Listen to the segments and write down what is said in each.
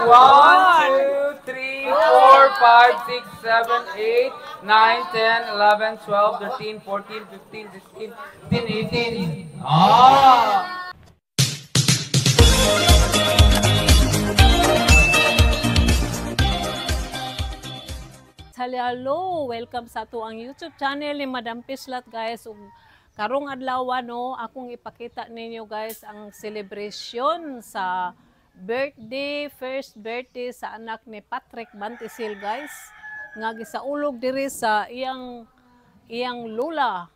1, 2, 3, 4, 5, 6, 7, 8, 9, 10, 11, 12, 13, 14, 15, 16, 17, 18. Ah! Hello, welcome sa ato ang YouTube channel ni Madam Pislat guys. Ug karong adlaw no, akong ipakita ninyo guys ang celebration sa first birthday sa anak ni Patrick Bantisil guys. Nga gisaulog diri sa iyang lula.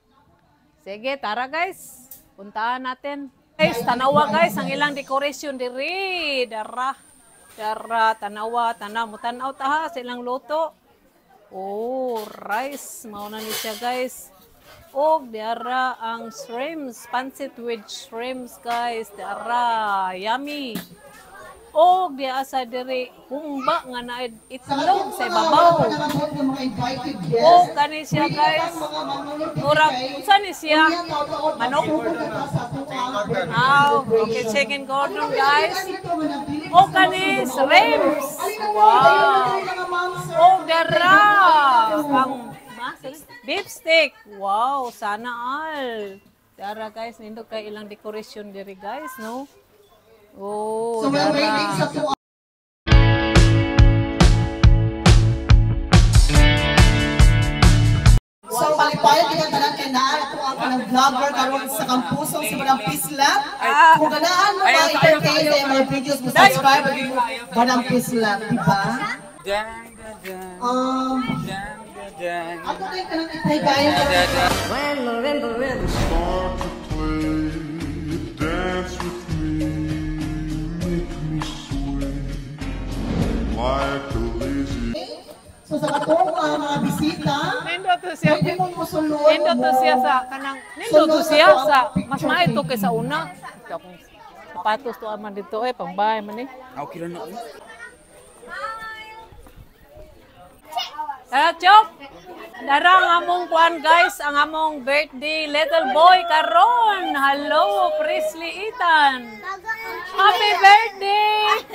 Sige, tara guys. Puntahan natin. Guys, tanawa guys ang ilang decoration diri. Dara, tanawa, tanaw ta ha sa ilang luto. Oh, rice. Mauna ni siya guys. O, diara ang shrimps. Pancit with shrimps guys. Diara. Yummy. O, diara sa diri. Humba nga na itlog sa ibabaw. O, kani siya guys. Murag, saan ni siya? Manok? Okay, chicken gordon guys. O, kani shrimps. Wow. O, diara. Ang beef steak. Wow, sana all. Diara guys, nindot kay ilang decoration diri guys, no? Oh, so we're waiting sa So palipayan kita tanan kay naa ko ang kanang vlogger karon sa kampusong si Madam Pislat. Kung ganaan mo ba entertain sa mga videos mo subscribe Madam Pislat, di ba? Ako din kanang itay kaya. When November rhythms start to play, dance with me, make me sway like a lazy. So sa katong mga bisita, nindot to siya. pwede mong musulod Nindot to siya sa kanang nindot to siya sa mas maito kaysa una. Ito akong sapatos to aman dito pangbahay man eh. Okay na. Tara, Chok! Dara ang among kuan guys, ang among birthday little boy karon. Hello, Presley Ethan. Happy birthday!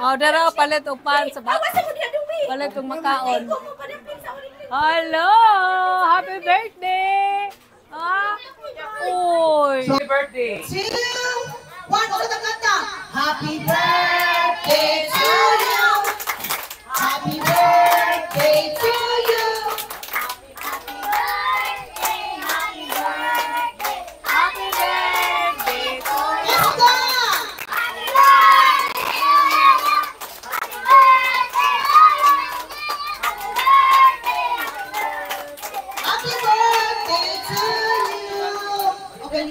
Oh, dara palit upan sa palit ug makaon. Hello, happy birthday! Ah, uy. Happy birthday. Two, one, ulit ang kanta. Happy birthday to you. Happy birthday to you. Happy birthday, happy birthday, happy birthday to you. Yes, ka! Happy birthday, happy birthday, Happy birthday to you. Okay.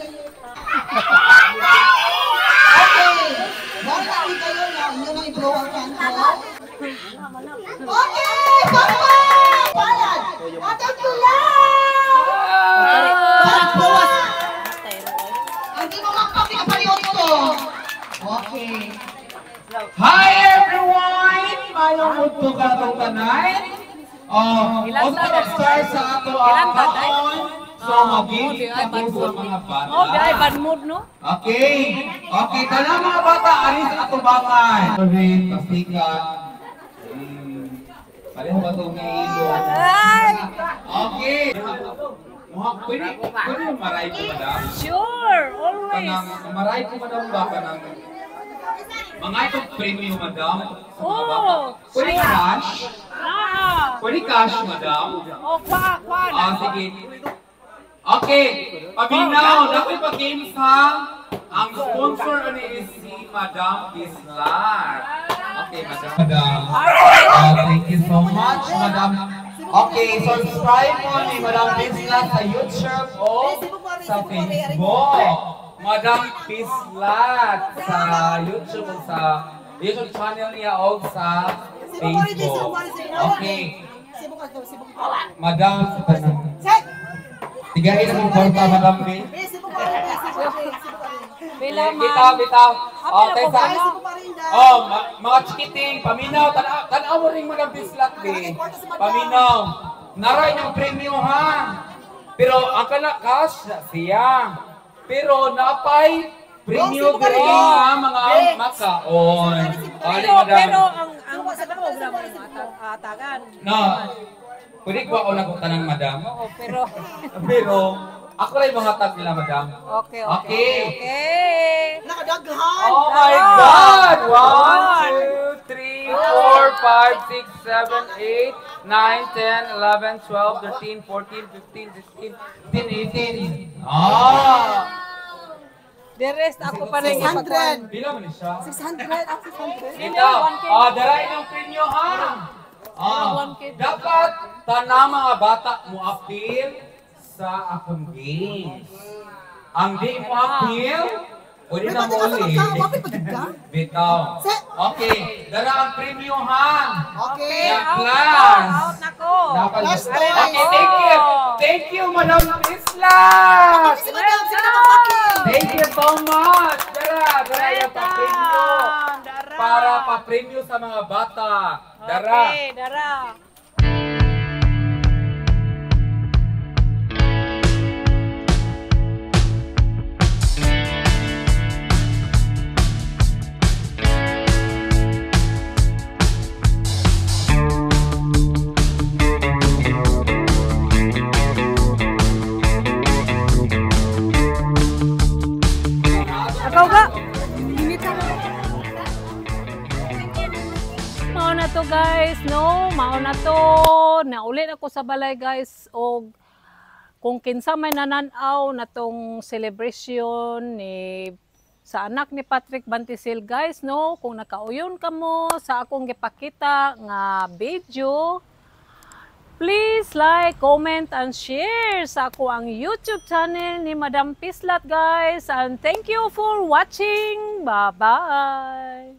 Okay. Baka hindi kayo na yung may blow ang kanta. Okay! Papa! Palad! Atang kulang! Palad buwas! Hindi mo makapapit ka paliw ito. Okay. Hi everyone! Mayong mundo ka itong tanay. Unsa mag-start sa ato ang haon. So magiging tapos sa mga bata. Oh, ay bad mood no? Okay. Okay, tanang mga bata, aris ato bakay. Rin, pasikat. Pareho ba itong ilo? Okay. Pwede mo maray ko, madam? Sure, always. Maray ko, madam, ba ka ng mga itong premium, madam? Oh, Pwede cash? Pwede cash, madam? Oh, kwa. Sige. Okay, paminaw, dapat pa-games ha? Ang sponsor ni is si Madam Pislat. Okay, Madam. Thank you so much, Madam. Okay, subscribe po ni Madam Pislat sa YouTube o sa Facebook. Madam Pislat sa YouTube o sa YouTube channel niya o sa Facebook. Okay. Madam, tigahin ang importa, Madam B. Bitaw. Okay, mga chikiting, paminaw, tanaw mo rin Madam Pislat B. Paminaw. Naray ng premium ha. Pero ang cash na siya. Pero napay Premium pero mga makaon. Pero ang sa mo naman atagan. No. Pwede ko ako nagutanan, madam. Oo, pero ako rin mahatag nila, madam. Okay. Nakadaghan. Oh my God! 1, 2, 3, 4, 5, 6, 7, 8, 9, 10, 11, 12, 13, 14, 15, 16, 17, 18. The rest ako pa rin 600. Bila mo ni siya? 600. Ako 600. Ito. Darain ang premium, ha? Dapat tanang mga bata mo appeal sa akong games. Ang di mo appeal, pwede na mo ulit. Bitaw. Okay, dara ang premium, ha? Okay. Class. Out na ko. Last Okay, time. thank you. Thank you, Madam Isla. Si Madam, sino na masakit? Thank you so much. Dara yung pa-premium. Para pa-premium sa mga bata. Dara. Okay, dara. Ikaw ba? Mao na to guys, no? Mao na to. Naulit ako sa balay guys og kung kinsa may nananaw na tong celebration ni sa anak ni Patrick Bantisil guys, no? Kung nakauyon ka mo sa akong gipakita nga video, please like, comment, and share sa ako ang YouTube channel ni Madam Pislat guys. And thank you for watching. Bye-bye!